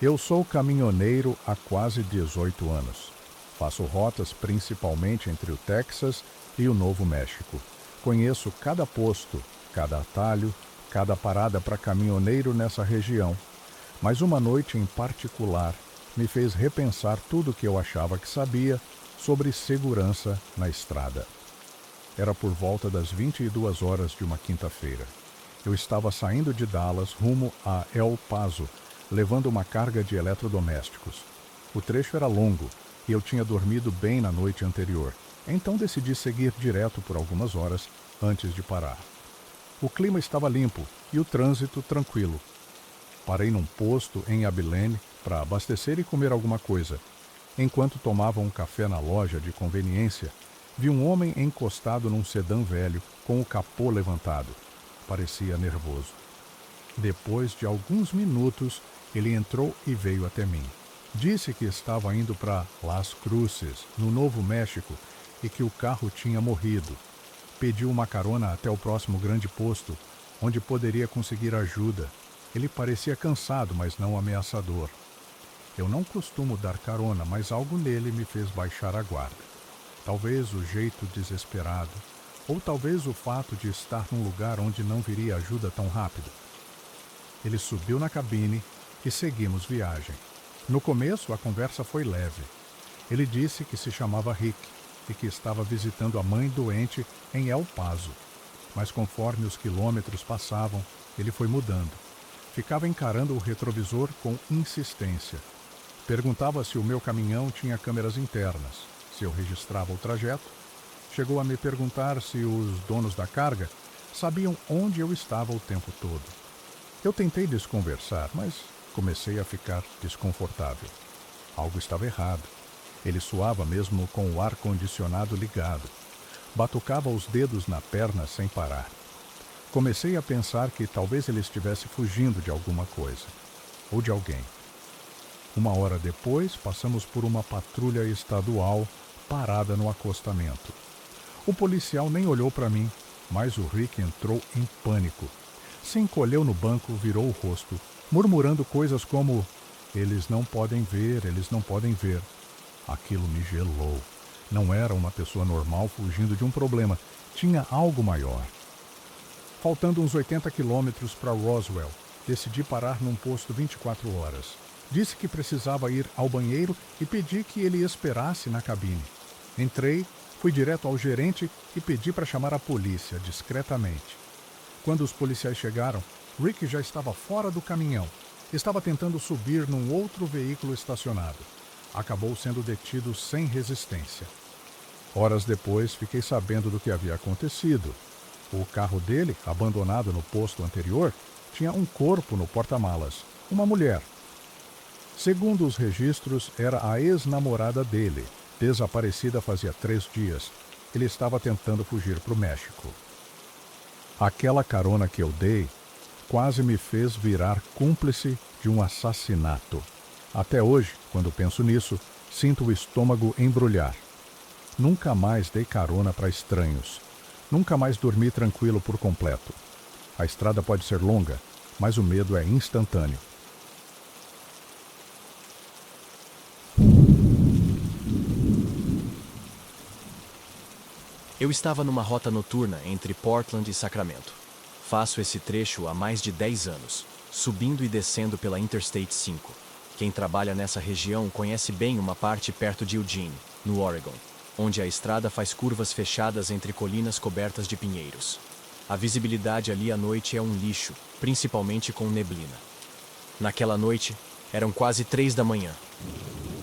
Eu sou caminhoneiro há quase 18 anos. Faço rotas principalmente entre o Texas e o Novo México. Conheço cada posto, cada atalho, cada parada para caminhoneiro nessa região. Mas uma noite em particular me fez repensar tudo o que eu achava que sabia sobre segurança na estrada. Era por volta das 22 horas de uma quinta-feira. Eu estava saindo de Dallas rumo a El Paso, levando uma carga de eletrodomésticos. O trecho era longo e eu tinha dormido bem na noite anterior, então decidi seguir direto por algumas horas antes de parar. O clima estava limpo e o trânsito tranquilo. Parei num posto em Abilene para abastecer e comer alguma coisa. Enquanto tomava um café na loja de conveniência, vi um homem encostado num sedã velho com o capô levantado. Parecia nervoso. Depois de alguns minutos, ele entrou e veio até mim. Disse que estava indo para Las Cruces, no Novo México, e que o carro tinha morrido. Pediu uma carona até o próximo grande posto, onde poderia conseguir ajuda. Ele parecia cansado, mas não ameaçador. Eu não costumo dar carona, mas algo nele me fez baixar a guarda. Talvez o jeito desesperado, ou talvez o fato de estar num lugar onde não viria ajuda tão rápido. Ele subiu na cabine e seguimos viagem. No começo, a conversa foi leve. Ele disse que se chamava Rick e que estava visitando a mãe doente em El Paso. Mas conforme os quilômetros passavam, ele foi mudando. Ficava encarando o retrovisor com insistência. Perguntava se o meu caminhão tinha câmeras internas, se eu registrava o trajeto. Chegou a me perguntar se os donos da carga sabiam onde eu estava o tempo todo. Eu tentei desconversar, mas comecei a ficar desconfortável. Algo estava errado. Ele suava mesmo com o ar-condicionado ligado. Batucava os dedos na perna sem parar. Comecei a pensar que talvez ele estivesse fugindo de alguma coisa, ou de alguém. Uma hora depois, passamos por uma patrulha estadual parada no acostamento. O policial nem olhou para mim, mas o Rick entrou em pânico. Se encolheu no banco, virou o rosto, murmurando coisas como: "Eles não podem ver, eles não podem ver." Aquilo me gelou. Não era uma pessoa normal fugindo de um problema. Tinha algo maior. Faltando uns 80 quilômetros para Roswell, decidi parar num posto 24 horas. Disse que precisava ir ao banheiro e pedi que ele esperasse na cabine. Entrei, fui direto ao gerente e pedi para chamar a polícia, discretamente. Quando os policiais chegaram, Rick já estava fora do caminhão. Estava tentando subir num outro veículo estacionado. Acabou sendo detido sem resistência. Horas depois, fiquei sabendo do que havia acontecido. O carro dele, abandonado no posto anterior, tinha um corpo no porta-malas. Uma mulher. Segundo os registros, era a ex-namorada dele, desaparecida fazia 3 dias. Ele estava tentando fugir para o México. Aquela carona que eu dei quase me fez virar cúmplice de um assassinato. Até hoje, quando penso nisso, sinto o estômago embrulhar. Nunca mais dei carona para estranhos. Nunca mais dormi tranquilo por completo. A estrada pode ser longa, mas o medo é instantâneo. Eu estava numa rota noturna entre Portland e Sacramento. Faço esse trecho há mais de 10 anos, subindo e descendo pela Interstate 5. Quem trabalha nessa região conhece bem uma parte perto de Eugene, no Oregon, onde a estrada faz curvas fechadas entre colinas cobertas de pinheiros. A visibilidade ali à noite é um lixo, principalmente com neblina. Naquela noite, eram quase 3 da manhã.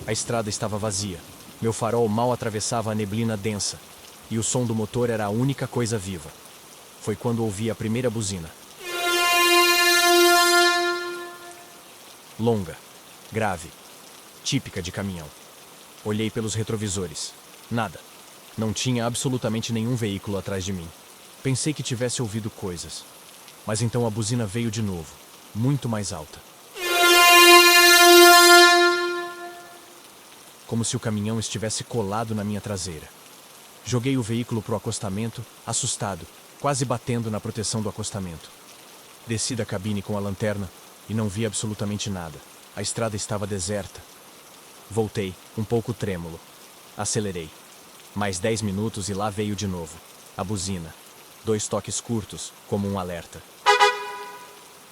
A estrada estava vazia. Meu farol mal atravessava a neblina densa, e o som do motor era a única coisa viva. Foi quando ouvi a primeira buzina. Longa, grave, típica de caminhão. Olhei pelos retrovisores. Nada. Não tinha absolutamente nenhum veículo atrás de mim. Pensei que tivesse ouvido coisas. Mas então a buzina veio de novo, muito mais alta. Como se o caminhão estivesse colado na minha traseira. Joguei o veículo para o acostamento, assustado, quase batendo na proteção do acostamento. Desci da cabine com a lanterna e não vi absolutamente nada. A estrada estava deserta. Voltei, um pouco trêmulo. Acelerei. Mais 10 minutos e lá veio de novo. A buzina. 2 toques curtos, como um alerta.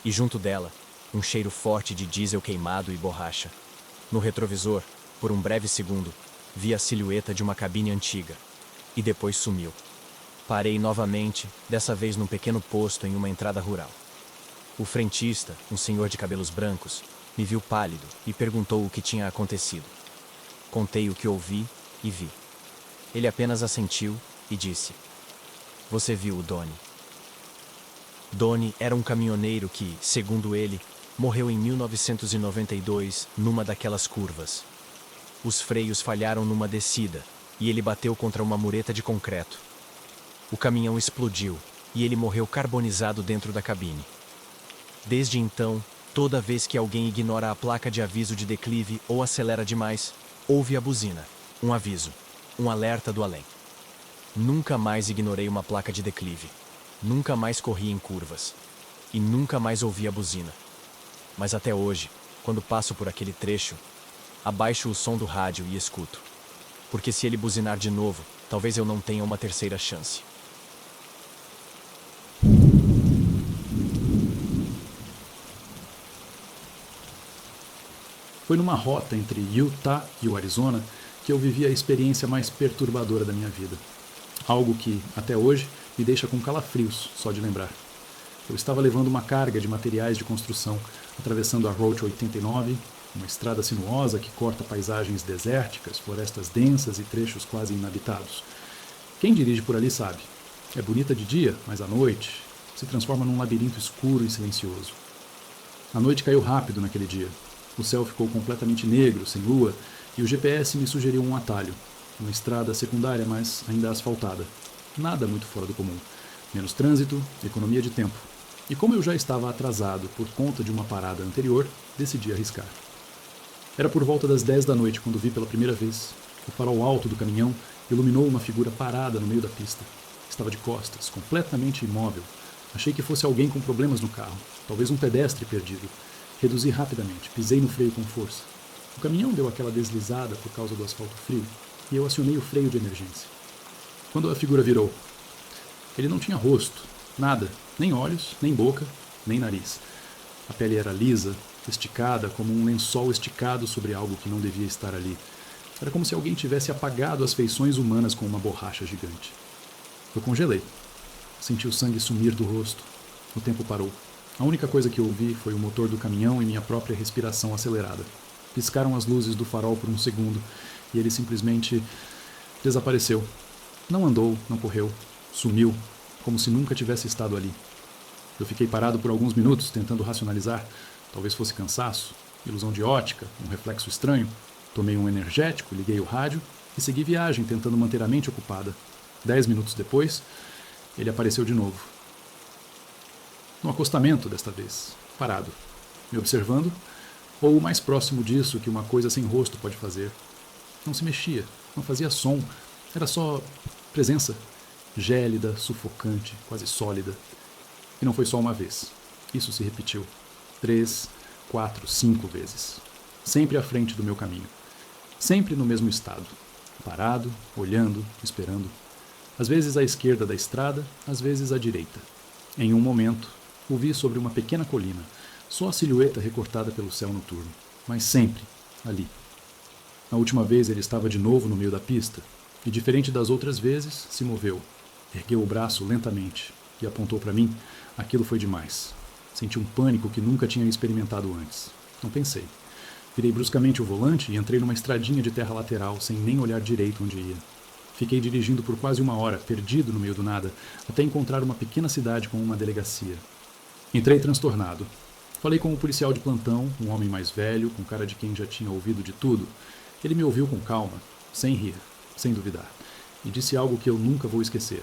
E junto dela, um cheiro forte de diesel queimado e borracha. No retrovisor, por um breve segundo, vi a silhueta de uma cabine antiga. E depois sumiu. Parei novamente, dessa vez num pequeno posto em uma entrada rural. O frentista, um senhor de cabelos brancos, me viu pálido e perguntou o que tinha acontecido. Contei o que ouvi e vi. Ele apenas assentiu e disse: "Você viu o Donnie." Donnie era um caminhoneiro que, segundo ele, morreu em 1992 numa daquelas curvas. Os freios falharam numa descida e ele bateu contra uma mureta de concreto. O caminhão explodiu e ele morreu carbonizado dentro da cabine. Desde então, toda vez que alguém ignora a placa de aviso de declive ou acelera demais, ouve a buzina, um aviso, um alerta do além. Nunca mais ignorei uma placa de declive. Nunca mais corri em curvas. E nunca mais ouvi a buzina. Mas até hoje, quando passo por aquele trecho, abaixo o som do rádio e escuto. Porque se ele buzinar de novo, talvez eu não tenha uma terceira chance. Foi numa rota entre Utah e o Arizona que eu vivi a experiência mais perturbadora da minha vida. Algo que, até hoje, me deixa com calafrios só de lembrar. Eu estava levando uma carga de materiais de construção, atravessando a Route 89, uma estrada sinuosa que corta paisagens desérticas, florestas densas e trechos quase inabitados. Quem dirige por ali sabe. É bonita de dia, mas à noite se transforma num labirinto escuro e silencioso. A noite caiu rápido naquele dia. O céu ficou completamente negro, sem lua, e o GPS me sugeriu um atalho. Uma estrada secundária, mas ainda asfaltada. Nada muito fora do comum. Menos trânsito, economia de tempo. E como eu já estava atrasado por conta de uma parada anterior, decidi arriscar. Era por volta das 10 da noite quando vi pela primeira vez. O farol alto do caminhão iluminou uma figura parada no meio da pista. Estava de costas, completamente imóvel. Achei que fosse alguém com problemas no carro, talvez um pedestre perdido. Reduzi rapidamente, pisei no freio com força. O caminhão deu aquela deslizada por causa do asfalto frio e eu acionei o freio de emergência. Quando a figura virou, ele não tinha rosto, nada, nem olhos, nem boca, nem nariz. A pele era lisa, esticada, como um lençol esticado sobre algo que não devia estar ali. Era como se alguém tivesse apagado as feições humanas com uma borracha gigante. Eu congelei. Senti o sangue sumir do rosto. O tempo parou. A única coisa que ouvi foi o motor do caminhão e minha própria respiração acelerada. Piscaram as luzes do farol por um segundo e ele simplesmente desapareceu. Não andou, não correu, sumiu, como se nunca tivesse estado ali. Eu fiquei parado por alguns minutos tentando racionalizar. Talvez fosse cansaço, ilusão de ótica, um reflexo estranho. Tomei um energético, liguei o rádio e segui viagem tentando manter a mente ocupada. 10 minutos depois, ele apareceu de novo. No acostamento desta vez, parado, me observando, ou o mais próximo disso que uma coisa sem rosto pode fazer. Não se mexia, não fazia som, era só presença, gélida, sufocante, quase sólida. E não foi só uma vez, isso se repetiu 3, 4, 5 vezes, sempre à frente do meu caminho, sempre no mesmo estado, parado, olhando, esperando, às vezes à esquerda da estrada, às vezes à direita. Em um momento, o vi sobre uma pequena colina, só a silhueta recortada pelo céu noturno, mas sempre ali. Na última vez ele estava de novo no meio da pista, e diferente das outras vezes, se moveu. Ergueu o braço lentamente e apontou para mim. Aquilo foi demais. Senti um pânico que nunca tinha experimentado antes. Não pensei. Virei bruscamente o volante e entrei numa estradinha de terra lateral, sem nem olhar direito onde ia. Fiquei dirigindo por quase uma hora, perdido no meio do nada, até encontrar uma pequena cidade com uma delegacia. Entrei transtornado. Falei com o policial de plantão, um homem mais velho, com cara de quem já tinha ouvido de tudo. Ele me ouviu com calma, sem rir, sem duvidar, e disse algo que eu nunca vou esquecer.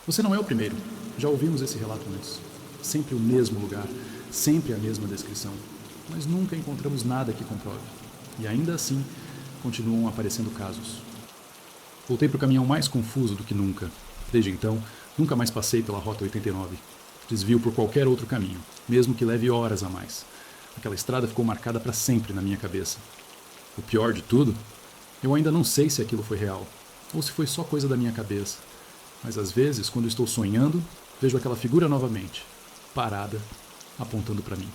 Você não é o primeiro. Já ouvimos esse relato antes. Sempre o mesmo lugar, sempre a mesma descrição. Mas nunca encontramos nada que comprove. E ainda assim, continuam aparecendo casos. Voltei para o caminhão mais confuso do que nunca. Desde então, nunca mais passei pela Rota 89. Desvio por qualquer outro caminho, mesmo que leve horas a mais. Aquela estrada ficou marcada para sempre na minha cabeça. O pior de tudo, eu ainda não sei se aquilo foi real, ou se foi só coisa da minha cabeça. Mas às vezes, quando estou sonhando, vejo aquela figura novamente, parada, apontando para mim.